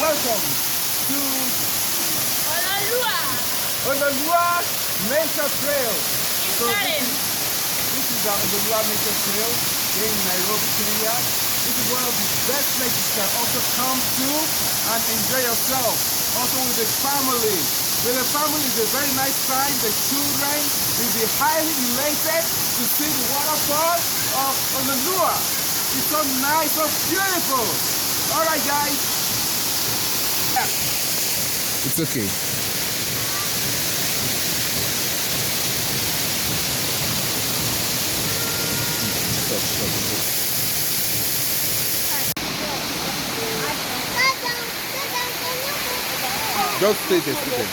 welcome to Oloolua Nature Trail. So this is the Oloolua Nature Trail here in Nairobi, Kenya. This is one of the best places you can also come to and enjoy yourself. Also with the family. With the family, it's a very nice time. The children will be highly elated to see the waterfall of Oloolua. It's so nice, so beautiful. All right, guys. It's okay. Just stay there, stay there.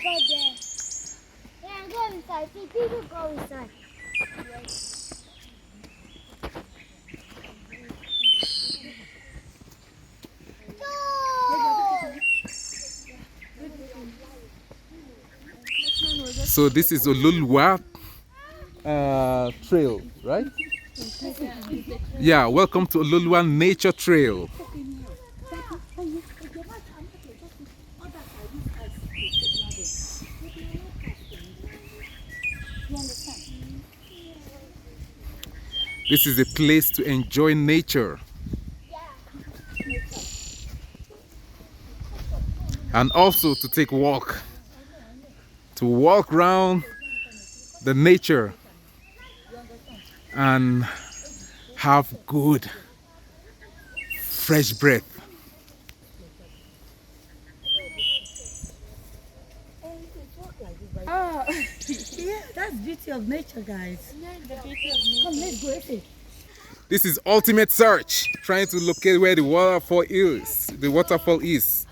Go there. Yeah, go inside. See, people go inside. So this is Oloolua Trail, right? Yeah, welcome to Oloolua Nature Trail. This is a place to enjoy nature and also to take walk, to walk around the nature and have good fresh breath. Oh, yeah, that's beauty of nature, guys. Come, let's go. This is ultimate search, trying to locate where the waterfall is. The waterfall is.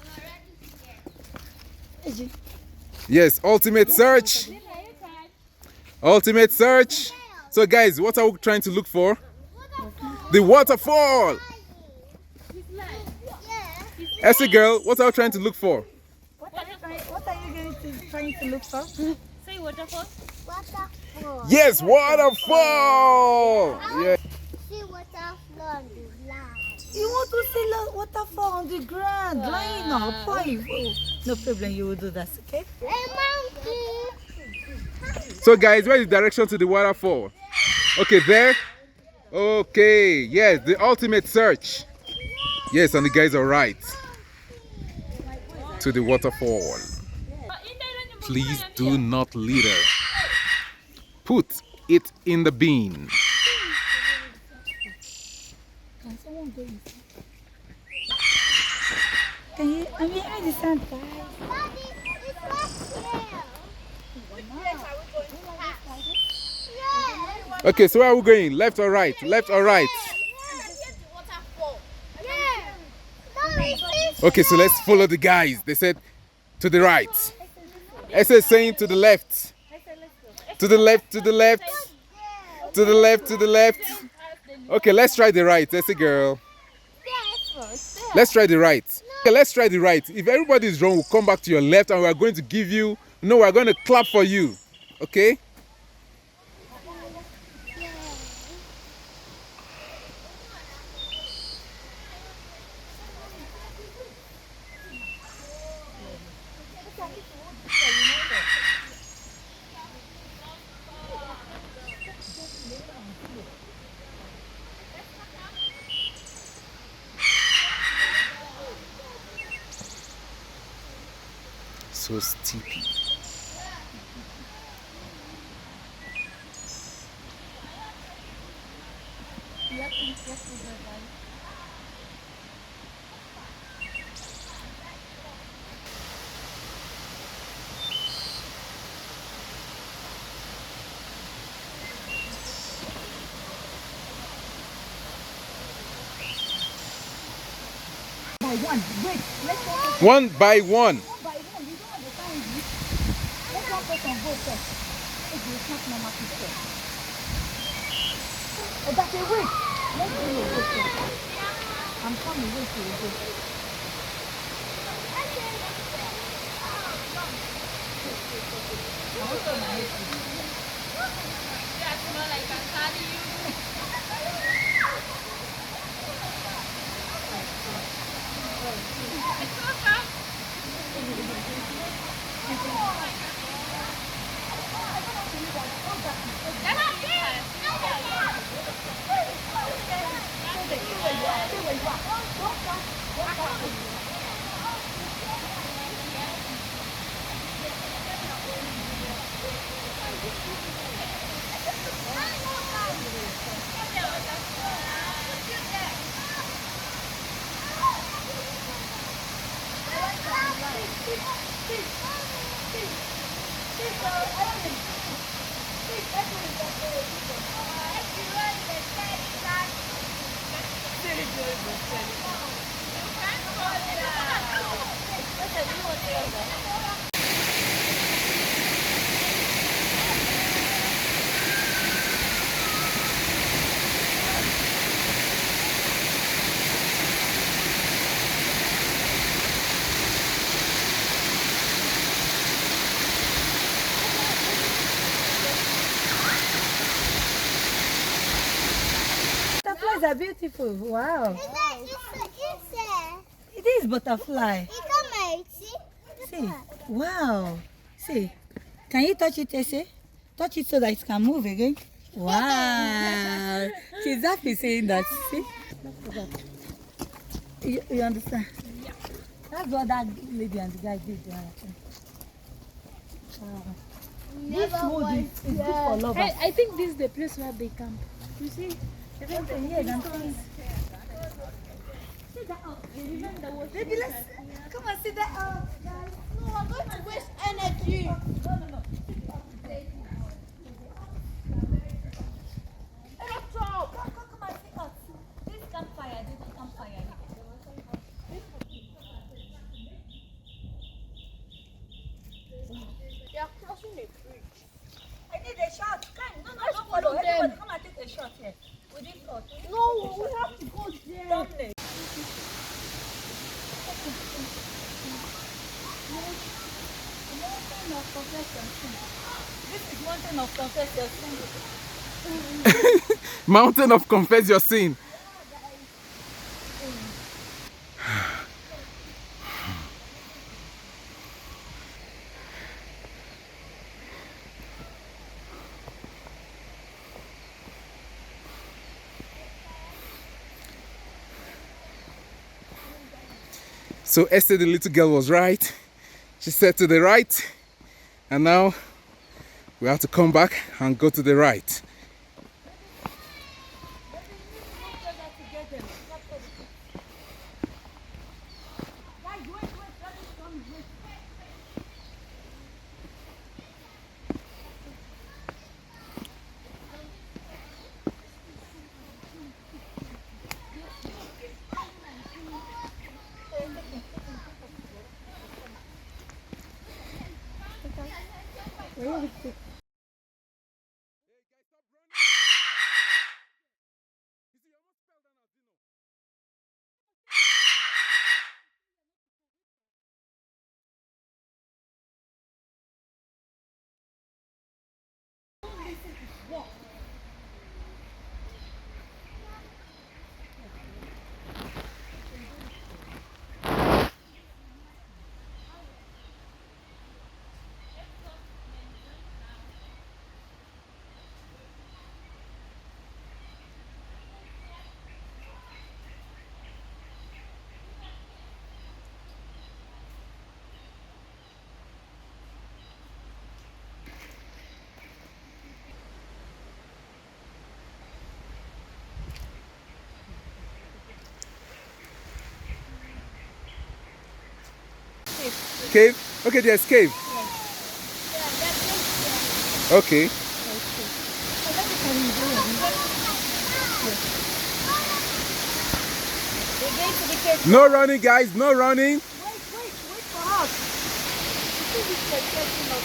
Yes, ultimate search. Ultimate search. So guys, what are we trying to look for? The waterfall. As a girl, what are we trying to look for? What are you trying to look for? Say waterfall. Waterfall. Yes, waterfall. Yeah. See waterfall on the ground. You want to see waterfall on the ground, lying up. Why? No problem, you will do that, okay? Hey, monkey. So guys, where is the direction to the waterfall? Okay, there. Okay, yes, the ultimate search. Yes, and the guys are right. To the waterfall. Please do not litter. Put it in the bin. Can someone go inside? Can you? I mean, I understand, guys. Daddy, it's right here. Okay, so where are we going? Left or right? Left or right? Okay, so let's follow the guys. They said to the right. S is saying to the left. To the left, to the left. To the left, to the left. Okay, let's try the right. Let's see, girl. Let's try the right. Okay, let's try the right. If everybody is wrong, we'll come back to your left and we're going to give you, no, we're going to clap for you. Okay? So steepy. By one. Wait, let's go. One by one. By one, you don't understand this. Let's one person go first. It will not normal picture. Oh, that's a wait. Let's do your go first. I'm coming, wait till you go. I also my head. Yeah, smell like I carry you. Butterflies are beautiful. Wow. It is butterfly. See. Wow. See. Can you touch it, Ese? Touch it so that it can move again. Wow. She's happy saying that. See? You understand? Yeah. That's what that lady and the guy did. Wow. This wood is good for lovers. Hey, I think this is the place where they camp. You see? Even the here, I'm saying. See that up. Baby, let's come and see that up, guys. No, I'm going to waste energy. No. Come and see us. This campfire, this is campfire. They are crossing the bridge. I need a shot. Don't follow. Everybody come and take a shot here. We didn't go. No, we have to go there. This is mountain of confess your sin. Mountain of confess your sin. So Esther, the little girl, was right. She said to the right, and now we have to come back and go to the right. Cave? Okay, there's cave. Okay. No running, guys. No running. Wait for us. This is the setting of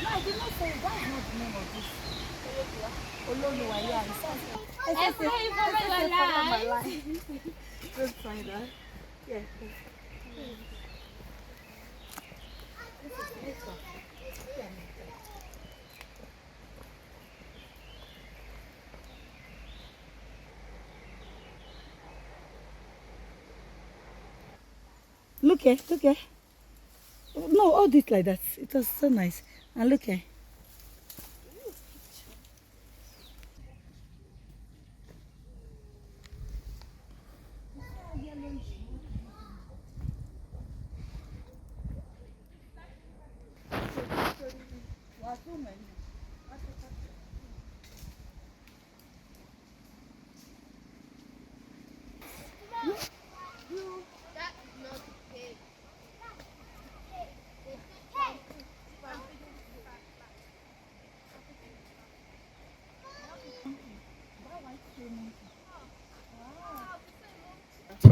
I did not say that's not the name of this. Oloolua, yeah. I my life. Don't find that. Yeah. This one. Look here, look here. No, hold it like that. It was so nice. And look here.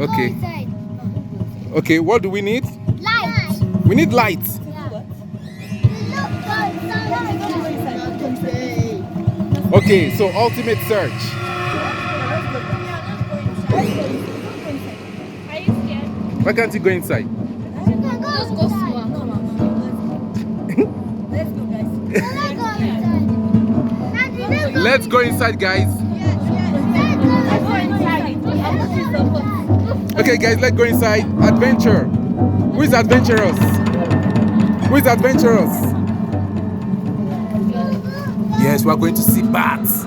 Okay. Okay, what do we need? Light. We need light. Okay, so ultimate search. Are you scared? Why can't you go inside? Let's go slow. Let's go inside, guys. Okay, guys, let's go inside. Adventure. Who is adventurous? Who is adventurous? Yes, we're going to see bats.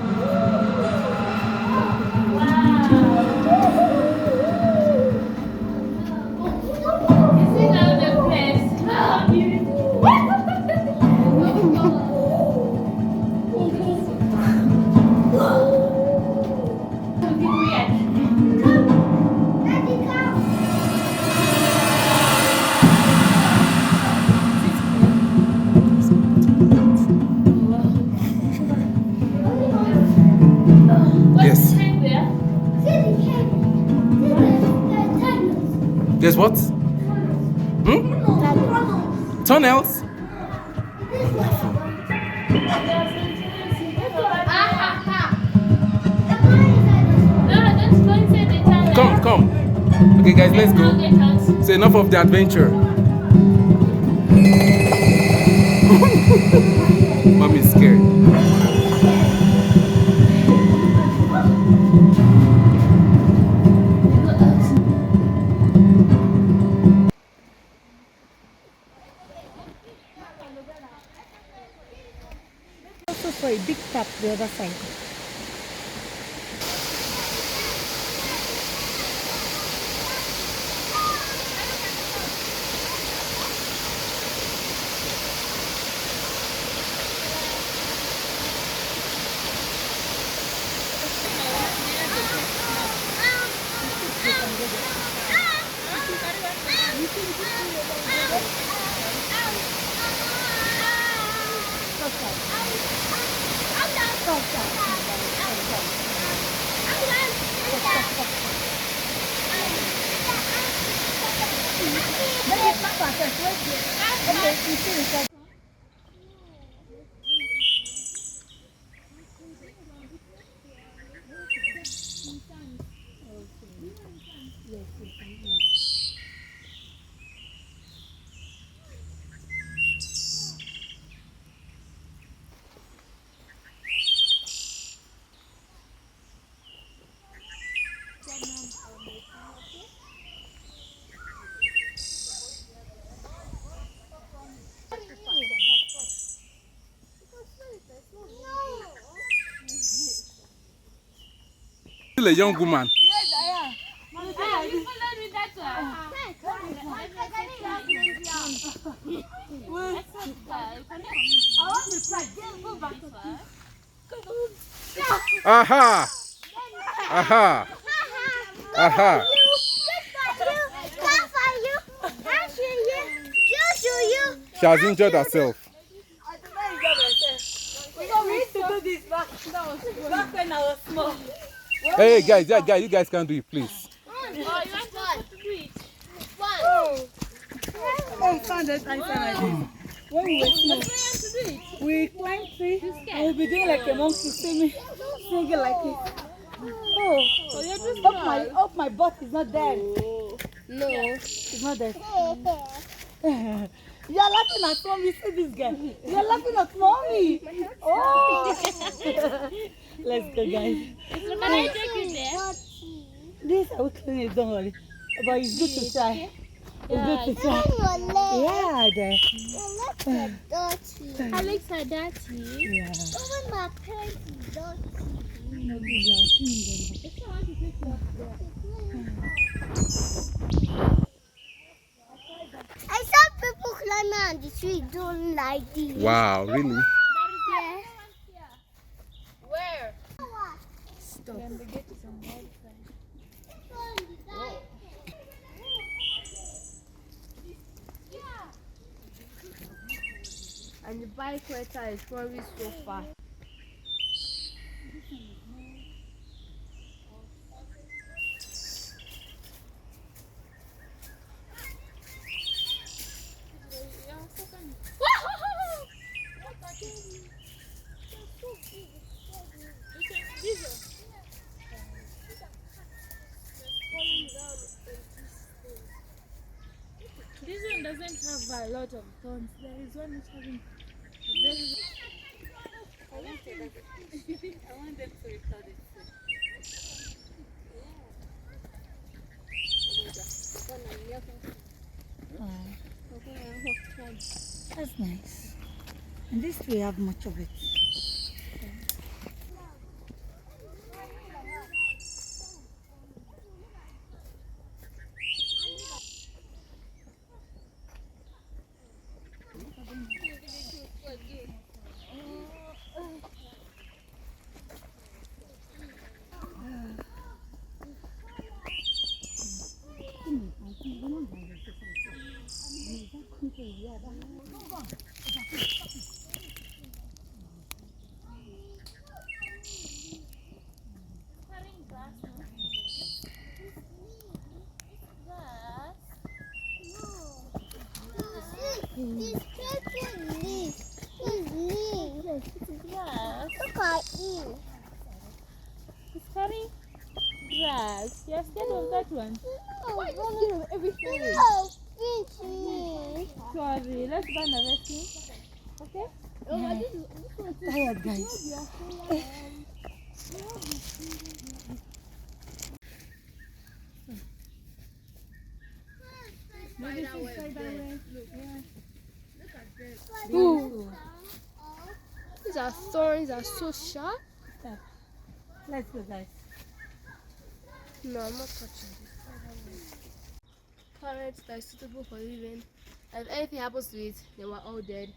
Yes. There's what? Tunnels? Come. Okay, guys, let's go. It's enough of the adventure. Mommy's scared. Also saw a big tap the other side. still a young woman. Yes, I am. You followed me that I want to try. Go back. Aha! Aha! Aha! She has injured herself. I did not enjoy myself. Because we used to do this back when I was small. Hey guys, you guys can do it, please. Oh, found it. I said like this. When we were small, we climbed trees and we'll be doing like a monkey singing like this. Oh, up my butt is not dead. No. It's not dead. You're laughing at mommy. See this guy. You're laughing at mommy. Oh. Let's go, guys. Can I take you there? This I will clean it, don't worry. But it's good to try. It's good to try. Yeah, there. Alex are dirty. Yeah. My parents is dirty. I saw people climbing on the tree don't like this. Wow, really? Yeah. Where? Stop. And the bike water is probably so far. This one doesn't have a lot of thorns. There is one which having a very... I want them to record it. That's nice. And this we have much of it. This purple leaf is leaf. It's grass. Look at it. It's carrying grass. You're scared of that one? Why are you scared of everything? Pinch me. Sorry, let's go and arrest him. Okay? Tired, guys. Ooh. These are thorns are so sharp. Let's go, guys. No, I'm not touching this. Plants that are suitable for living. And if anything happens to it, they were all dead.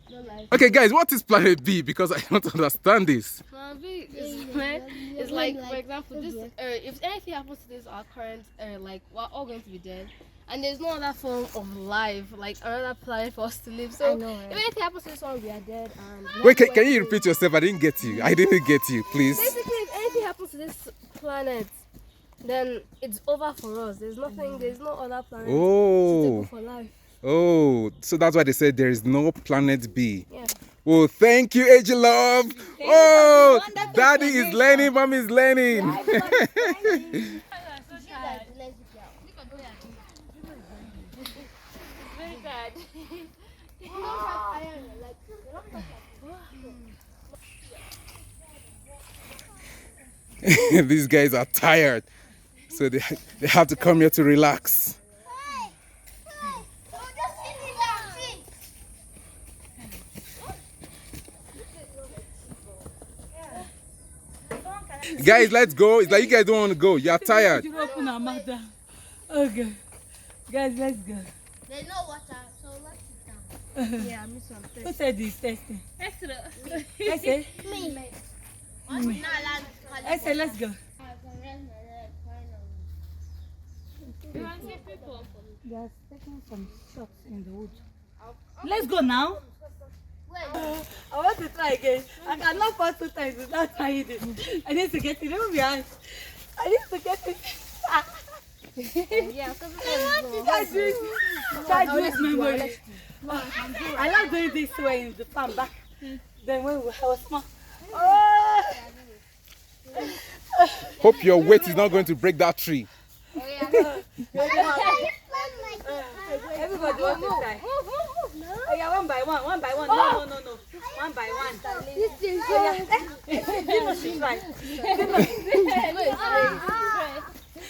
No life. Okay guys, what is planet B? Because I don't understand this. Plan B is like, for example, this if anything happens to this our current like we're all going to be dead. And there's no other form of life, like another planet for us to live. So if anything happens to this one, we are dead. And Wait, can you repeat yourself? I didn't get you. I didn't get you, please. basically, if anything happens to this planet, then it's over for us. There's nothing. There's no other planet suitable for life. Oh, so that's why they said there is no planet B. Yeah. Oh, thank you, AG Love. Oh, Daddy is learning, Mom is learning. Very bad. These guys are tired, so they have to come here to relax. Guys, let's go. It's like you guys don't want to go. You're tired. You open our mouth down. Okay. Guys, let's go. There's no water, so let's sit down. Yeah, I miss some. Who said this testing? Extra. I say, Me. I say, let's go. You want to see people? Just taking some shots in the wood. Let's go now. I want to try again. I cannot fall 2 times without trying it. I need to get it. Let me be honest. I need to get it. Yeah, because Try doing memory. I love doing this way in the farm back. Then when I was small. Oh. Hope your weight is not going to break that tree. Everybody wants to try. Oh yeah, one by one, one by one. No. One by one. This is Dino should try.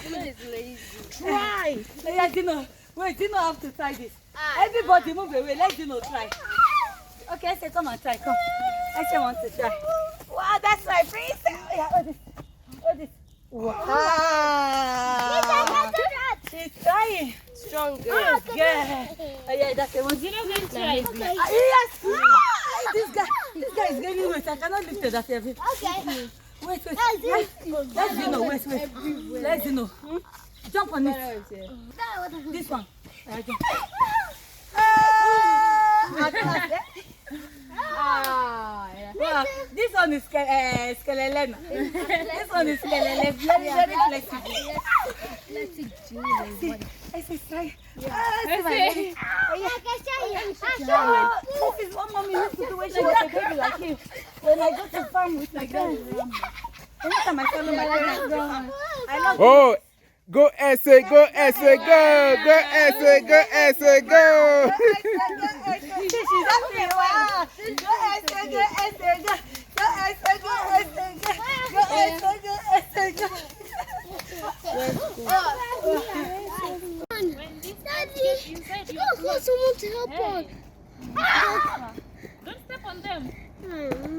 Dino is lazy. Try. Oh yeah, Dino. Wait, Dino have to try this. Everybody move away. Let Dino try. Okay, I say come and try. Come. I say want to try. Wow, that's my princess. Oh yeah, hold this. Hold this. Wow. She's trying. Strong girl. Oh yeah, that's the one. You know when try. Yes. This guy is getting weight. I cannot lift it that heavy. okay. Wait. Let's Dino. Wait. Let's Dino. Jump on it. This one. Wow, this one is skeleton. This one is skeleton. Very flexible. I say try. This is what mommy used to do when she was a baby like you. When I go to farm with my grandma. Anytime I follow my grandma, I love. Oh, go essay, go essay, go. Go essay, go essay, go. She's happy. Wow. Go essay, go essay, go. Go essay, go essay, go. Go essay, go essay, go. Daddy, look, someone to help us. Don't step on them. No.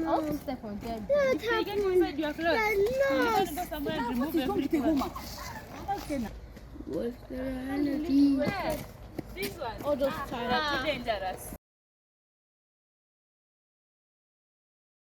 I want to step on them. Don't You help get me. inside your clothes. No. You got to go somewhere and remove everything. What's Serenity? This one. Oh, those are too dangerous.